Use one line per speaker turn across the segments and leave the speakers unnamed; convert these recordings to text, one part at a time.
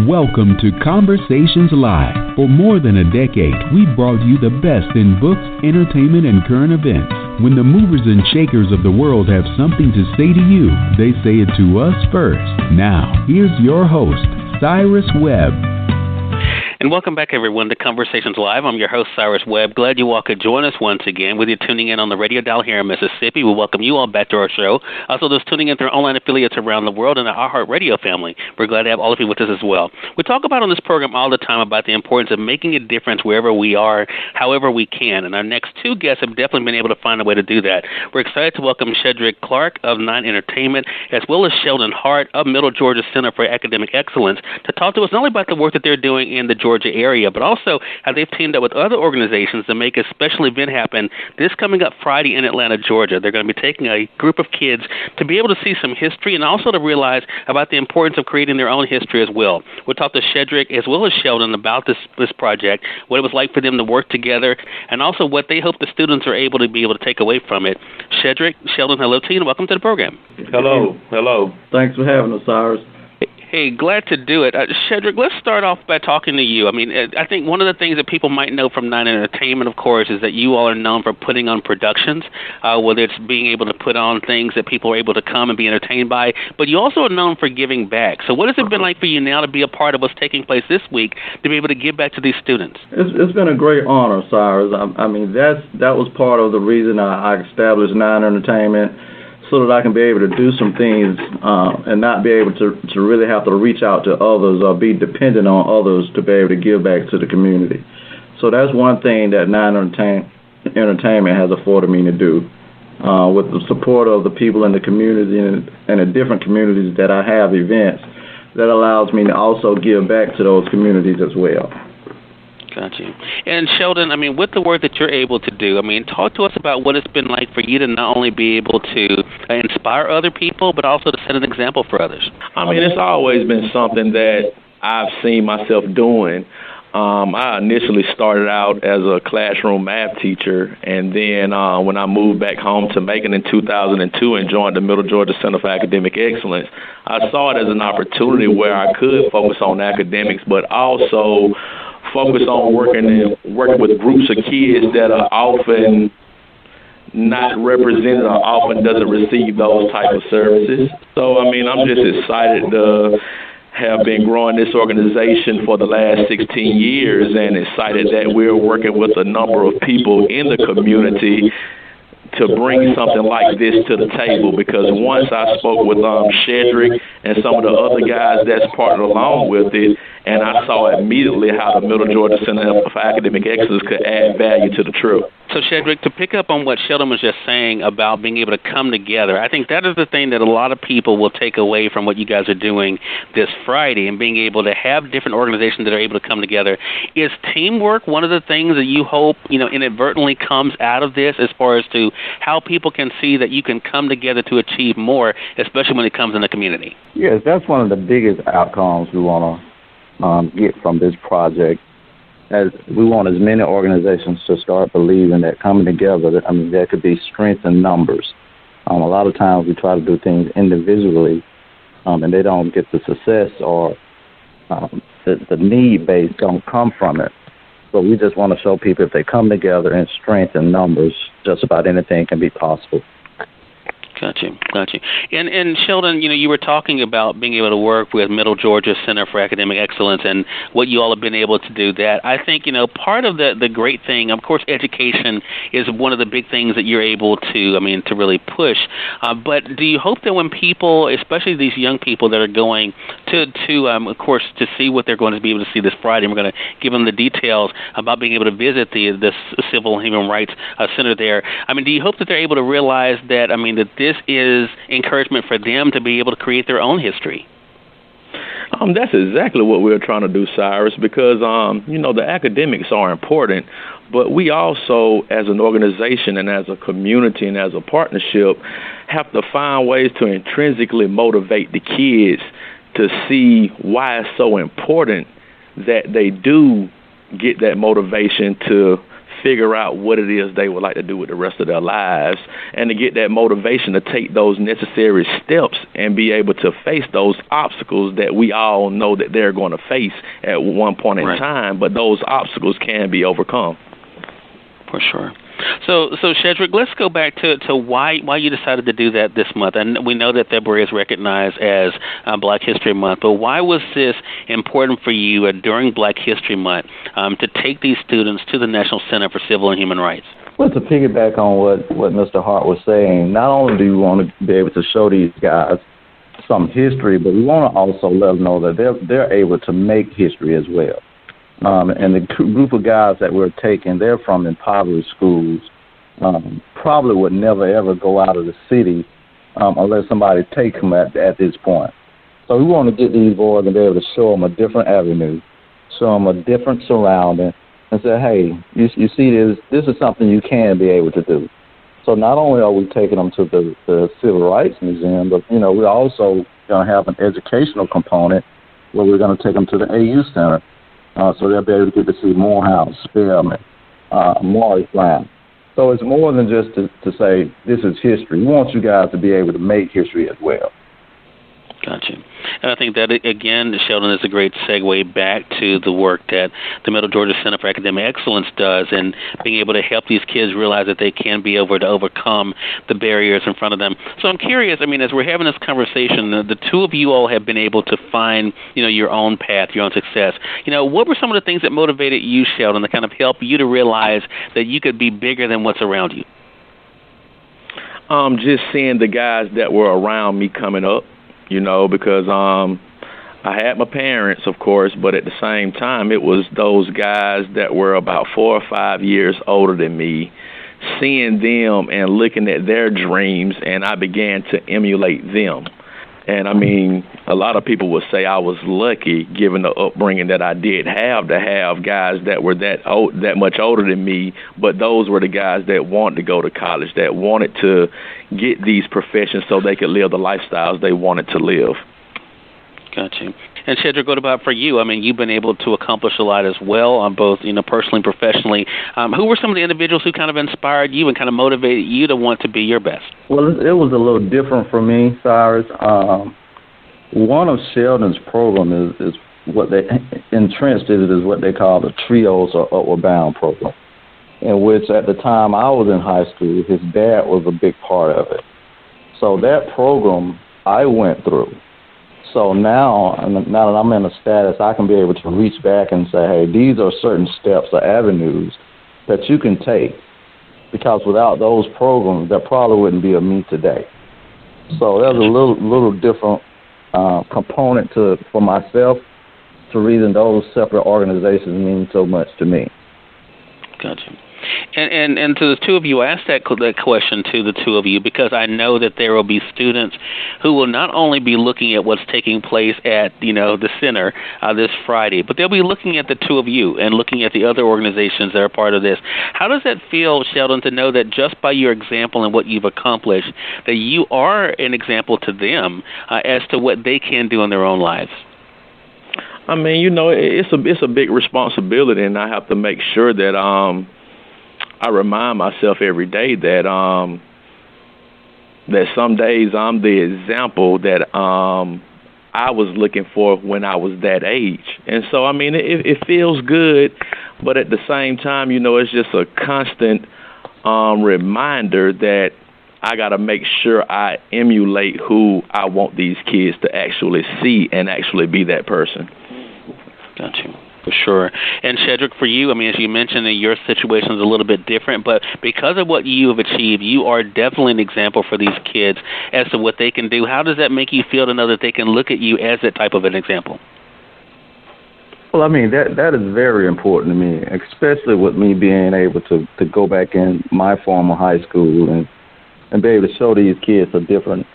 Welcome to Conversations Live. For more than a decade, we've brought you the best in books, entertainment, and current events. When the movers and shakers of the world have something to say to you, they say it to us first. Now, here's your host, Cyrus Webb.
And welcome back, everyone, to Conversations Live. I'm your host, Cyrus Webb. Glad you all could join us once again. Whether you're tuning in on the radio dial here in Mississippi, we welcome you all back to our show. Also, those tuning in through online affiliates around the world and our Heart Radio family, we're glad to have all of you with us as well. We talk about on this program all the time about the importance of making a difference wherever we are, however we can. And our next two guests have definitely been able to find a way to do that. We're excited to welcome Sheddrick Clark of 9 Entertainment, as well as Sheldon Hart of Middle Georgia Center for Academic Excellence, to talk to us not only about the work that they're doing in the Georgia area, but also how they've teamed up with other organizations to make a special event happen this coming up Friday in Atlanta, Georgia. They're going to be taking a group of kids to be able to see some history and also to realize about the importance of creating their own history as well. We'll talk to Sheddrick as well as Sheldon about this project, what it was like for them to work together, and also what they hope the students are able to take away from it. Sheddrick, Sheldon, hello to you and welcome to the program.
Hello. Thanks for having us, Cyrus.
Hey, glad to do it. Sheddrick, let's start off by talking to you. I mean, I think one of the things that people might know from 9 Entertainment, of course, is that you all are known for putting on productions, whether it's being able to put on things that people are able to come and be entertained by, but you also are known for giving back. So what has it been like for you now to be a part of what's taking place this week, to be able to give back to these students?
It's been a great honor, Cyrus. I mean, that was part of the reason I established 9 Entertainment, so that I can be able to do some things and not be able to really have to reach out to others or be dependent on others to be able to give back to the community. So that's one thing that 9 Entertainment has afforded me to do. With the support of the people in the community and the different communities that I have events, that allows me to also give back to those communities as well.
Got you. And Sheldon, I mean, with the work that you're able to do, I mean, talk to us about what it's been like for you to not only be able to inspire other people, but also to set an example for others.
I mean, it's always been something that I've seen myself doing. I initially started out as a classroom math teacher, and then when I moved back home to Macon in 2002 and joined the Middle Georgia Center for Academic Excellence, I saw it as an opportunity where I could focus on academics, but also focus on working with groups of kids that are often not represented or often doesn't receive those type of services. So, I mean, I'm just excited to have been growing this organization for the last 16 years and excited that we're working with a number of people in the community to bring something like this to the table, because once I spoke with Sheddrick and some of the other guys that's partnered along with it, and I saw immediately how the Middle Georgia Center for Academic Excellence could add value to the trip.
So, Sheddrick, to pick up on what Sheldon was just saying about being able to come together, I think that is the thing that a lot of people will take away from what you guys are doing this Friday and being able to have different organizations that are able to come together. Is teamwork one of the things that you hope, inadvertently comes out of this, as far as to how people can see that you can come together to achieve more, especially when it comes in the community?
Yes, that's one of the biggest outcomes we want to get from this project. As we want as many organizations to start believing that coming together, there could be strength in numbers. A lot of times we try to do things individually, and they don't get the success, or the need base don't come from it. So we just want to show people if they come together in strength and numbers, just about anything can be possible.
Got you. And Sheldon, you were talking about being able to work with Middle Georgia Center for Academic Excellence and what you all have been able to do that. I think, part of the great thing, of course, education is one of the big things that you're able to really push. But do you hope that when people, especially these young people that are going of course, to see what they're going to be able to see this Friday, and we're going to give them the details about being able to visit the Civil and Human Rights Center there. Do you hope that they're able to realize that, that this is encouragement for them to be able to create their own history?
That's exactly what we're trying to do, Cyrus, because, the academics are important, but we also, as an organization and as a community and as a partnership, have to find ways to intrinsically motivate the kids to see why it's so important that they do get that motivation to figure out what it is they would like to do with the rest of their lives, and to get that motivation to take those necessary steps and be able to face those obstacles that we all know that they're going to face at one point in time, but those obstacles can be overcome.
For sure. So Sheddrick, let's go back to why you decided to do that this month. And we know that February is recognized as Black History Month, but why was this important for you during Black History Month to take these students to the National Center for Civil and Human Rights?
Well, to piggyback on what Mr. Hart was saying, not only do we want to be able to show these guys some history, but we want to also let them know that they're able to make history as well. And the group of guys that we're taking, they're from impoverished schools, probably would never, ever go out of the city unless somebody takes them at this point. So we want to get these boys and be able to show them a different avenue, show them a different surrounding, and say, hey, you see this is something you can be able to do. So not only are we taking them to the Civil Rights Museum, but, we're also going to have an educational component where we're going to take them to the AU Center. So they'll be able to get to see Morehouse, Spearman, Morris Brown. So it's more than just to say this is history. We want you guys to be able to make history as well.
Gotcha. And I think that, again, Sheldon, is a great segue back to the work that the Middle Georgia Center for Academic Excellence does, and being able to help these kids realize that they can be able to overcome the barriers in front of them. So I'm curious, as we're having this conversation, the two of you all have been able to find, your own path, your own success. What were some of the things that motivated you, Sheldon, to kind of help you to realize that you could be bigger than what's around you?
Just seeing the guys that were around me coming up. Because I had my parents, of course, but at the same time, it was those guys that were about 4 or 5 years older than me, seeing them and looking at their dreams, and I began to emulate them. And, a lot of people would say I was lucky, given the upbringing that I did have, to have guys that were that much older than me, but those were the guys that wanted to go to college, that wanted to get these professions so they could live the lifestyles they wanted to live.
Gotcha. And Sheddrick, what about for you? You've been able to accomplish a lot as well, on both, personally and professionally. Who were some of the individuals who kind of inspired you and kind of motivated you to want to be your best?
Well, it was a little different for me, Cyrus. One of Sheldon's program is what they entrenched it is what they call the Trios or Upward Bound program, in which at the time I was in high school, his dad was a big part of it. So that program I went through. So now that I'm in a status, I can be able to reach back and say, hey, these are certain steps or avenues that you can take, because without those programs, there probably wouldn't be a me today. So there's a little different component for myself, to reason those separate organizations mean so much to me.
Gotcha. And to the two of you, I asked that question to the two of you because I know that there will be students who will not only be looking at what's taking place at the center this Friday, but they'll be looking at the two of you and looking at the other organizations that are part of this. How does that feel, Sheldon, to know that just by your example and what you've accomplished, that you are an example to them as to what they can do in their own lives?
It's a big responsibility, and I have to make sure that I remind myself every day that that some days I'm the example that I was looking for when I was that age. And so, it feels good, but at the same time, it's just a constant reminder that I got to make sure I emulate who I want these kids to actually see and actually be that person.
Got you. For sure. And Sheddrick, for you, as you mentioned, that your situation is a little bit different, but because of what you have achieved, you are definitely an example for these kids as to what they can do. How does that make you feel to know that they can look at you as that type of an example?
Well, that is very important to me, especially with me being able to go back in my former high school and be able to show these kids a different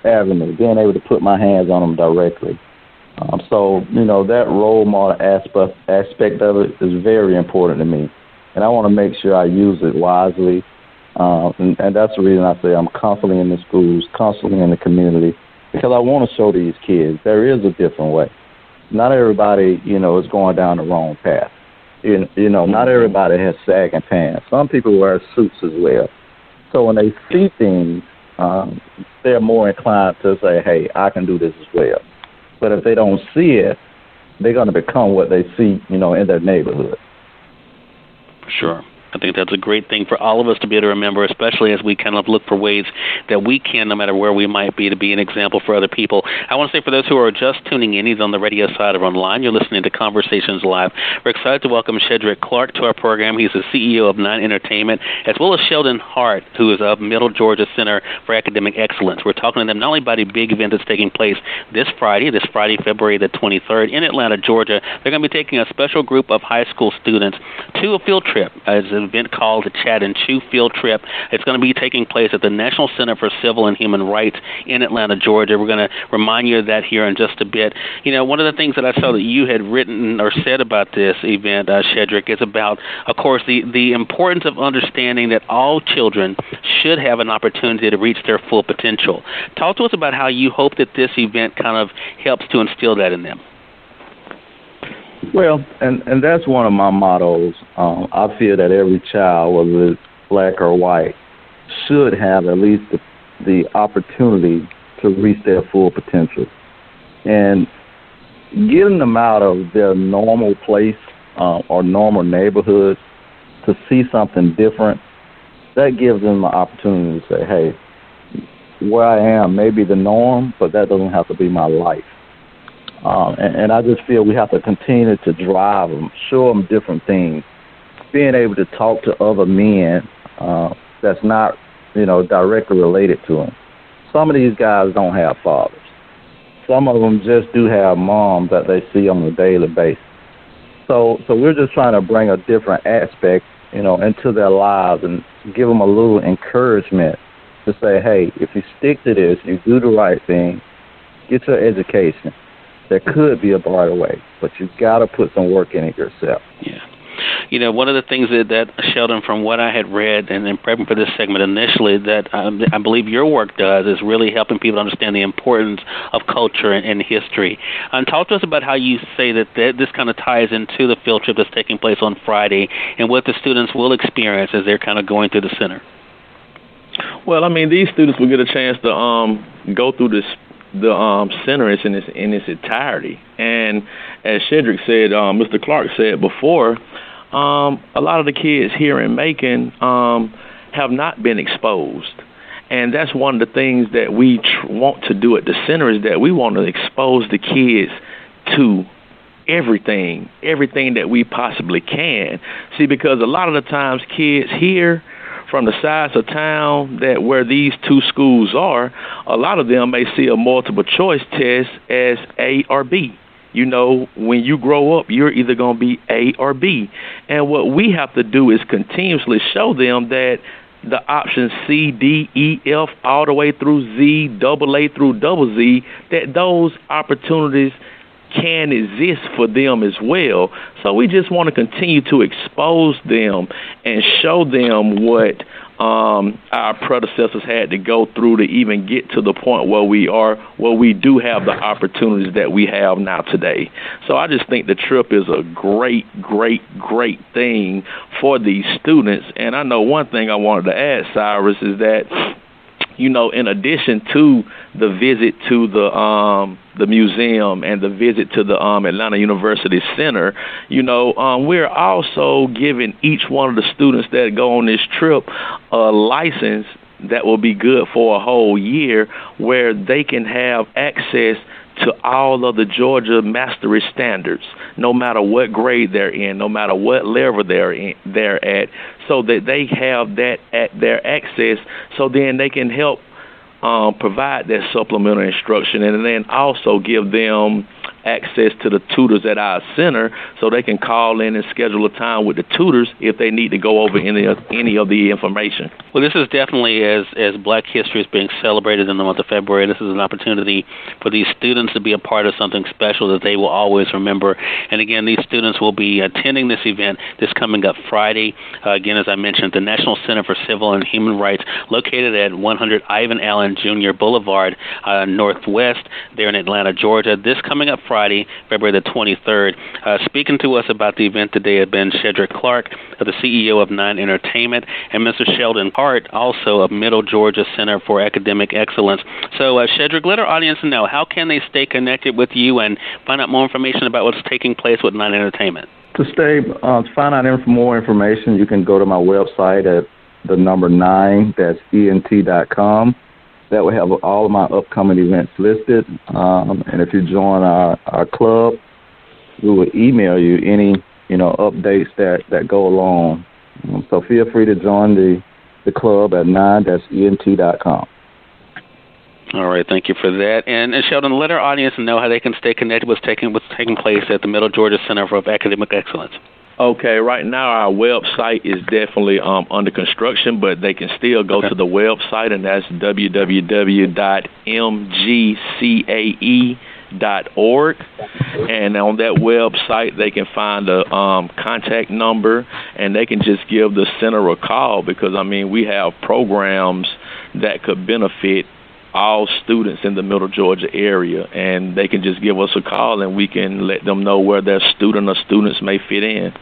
avenue, being able to put my hands on them directly. So, that role model aspect of it is very important to me. And I want to make sure I use it wisely. And that's the reason I say I'm constantly in the schools, constantly in the community, because I want to show these kids there is a different way. Not everybody, is going down the wrong path. Not everybody has sagging pants. Some people wear suits as well. So when they see things, they're more inclined to say, hey, I can do this as well. But if they don't see it, they're going to become what they see, in their neighborhood.
Sure. I think that's a great thing for all of us to be able to remember, especially as we kind of look for ways that we can, no matter where we might be, to be an example for other people. I want to say for those who are just tuning in, either on the radio side or online, you're listening to Conversations Live. We're excited to welcome Sheddrick Clark to our program. He's the CEO of 9 Entertainment, as well as Sheldon Hart, who is of Middle Georgia Center for Academic Excellence. We're talking to them not only about a big event that's taking place this Friday, February the 23rd, in Atlanta, Georgia. They're going to be taking a special group of high school students to a field trip. It's an event called the Chat and Chew Field Trip. It's going to be taking place at the National Center for Civil and Human Rights in Atlanta, Georgia. We're going to remind you of that here in just a bit. One of the things that I saw that you had written or said about this event, Sheddrick, is about, of course, the importance of understanding that all children should have an opportunity to reach their full potential. Talk to us about how you hope that this event kind of helps to instill that in them.
Well, and that's one of my mottos. I feel that every child, whether it's black or white, should have at least the opportunity to reach their full potential. And getting them out of their normal place or normal neighborhood to see something different, that gives them the opportunity to say, hey, where I am may be the norm, but that doesn't have to be my life. And I just feel we have to continue to drive them, show them different things, being able to talk to other men that's not, directly related to them. Some of these guys don't have fathers. Some of them just do have moms that they see on a daily basis. So we're just trying to bring a different aspect, into their lives and give them a little encouragement to say, hey, if you stick to this, you do the right thing, get your education. There could be a brighter way, but you've got to put some work in it yourself.
Yeah. One of the things that Sheldon, from what I had read and in prepping for this segment initially, that I believe your work does is really helping people understand the importance of culture and history. And talk to us about how you say that this kind of ties into the field trip that's taking place on Friday and what the students will experience as they're kind of going through the center.
Well, these students will get a chance to go through the center in its entirety. And as Sheddrick said, Mr. Clark said before, a lot of the kids here in Macon have not been exposed. And that's one of the things that we want to do at the center, is that we want to expose the kids to everything that we possibly can. See, because a lot of the times kids here from the sides of town that where these two schools are, a lot of them may see a multiple choice test as A or B. When you grow up, you're either going to be A or B. And what we have to do is continuously show them that the options C, D, E, F, all the way through Z, double A through double Z, that those opportunities can exist for them as well. So we just want to continue to expose them and show them what our predecessors had to go through to even get to the point where we do have the opportunities that we have now today. So I just think the trip is a great, great, great thing for these students. And I know one thing I wanted to add, Cyrus, is that in addition to the visit to the museum and the visit to the Atlanta University Center, we're also giving each one of the students that go on this trip a license that will be good for a whole year, where they can have access to all of the Georgia mastery standards, no matter what grade they're in, no matter what level they're at, so that they have that at their access, so then they can help provide that supplemental instruction, and then also give them access to the tutors at our center, so they can call in and schedule a time with the tutors if they need to go over any of the information.
Well, this is definitely, as Black History is being celebrated in the month of February, this is an opportunity for these students to be a part of something special that they will always remember. And again, these students will be attending this event this coming up Friday. Again, as I mentioned, the National Center for Civil and Human Rights, located at 100 Ivan Allen Jr. Boulevard, Northwest, there in Atlanta, Georgia. This coming up Friday, Friday, February the 23rd. Speaking to us about the event today have been Sheddrick Clark, the CEO of 9 Entertainment, and Mr. Sheldon Hart, also of Middle Georgia Center for Academic Excellence. So, Sheddrick, let our audience know, how can they stay connected with you and find out more information about what's taking place with 9 Entertainment?
To find out more information, you can go to my website at the number 9, that's ENT.com. That will have all of my upcoming events listed. And if you join our club, we will email you any, updates that go along. So feel free to join the club at 9, that's ENT.com.
All right, thank you for that. And Sheldon, let our audience know how they can stay connected with what's taking place at the Middle Georgia Center for Academic Excellence.
Okay, right now our website is definitely under construction, but they can still go to the website, and that's www.mgcae.org. And on that website, they can find a contact number, and they can just give the center a call, because, we have programs that could benefit all students in the Middle Georgia area, and they can just give us a call, and we can let them know where their student or students may fit in.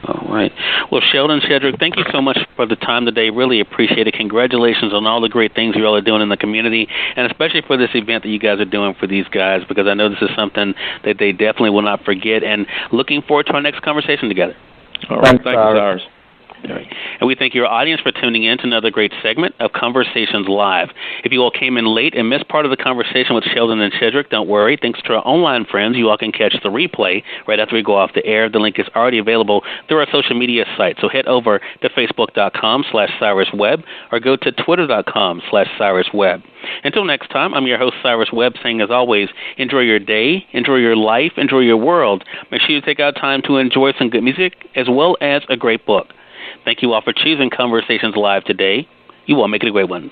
All right. Well, Sheldon, Sheddrick, thank you so much for the time today. Really appreciate it. Congratulations on all the great things you all are doing in the community, and especially for this event that you guys are doing for these guys, because I know this is something that they definitely will not forget, and looking forward to our next conversation together.
All right. Thank you, Cyrus.
All right. And we thank your audience for tuning in to another great segment of Conversations Live. If you all came in late and missed part of the conversation with Sheldon and Sheddrick, don't worry. Thanks to our online friends, you all can catch the replay right after we go off the air. The link is already available through our social media site. So head over to Facebook.com/Cyrus Webb or go to Twitter.com/Cyrus Webb. Until next time, I'm your host, Cyrus Webb, saying, as always, enjoy your day, enjoy your life, enjoy your world. Make sure you take out time to enjoy some good music as well as a great book. Thank you all for choosing Conversations Live today. You all make it a great one.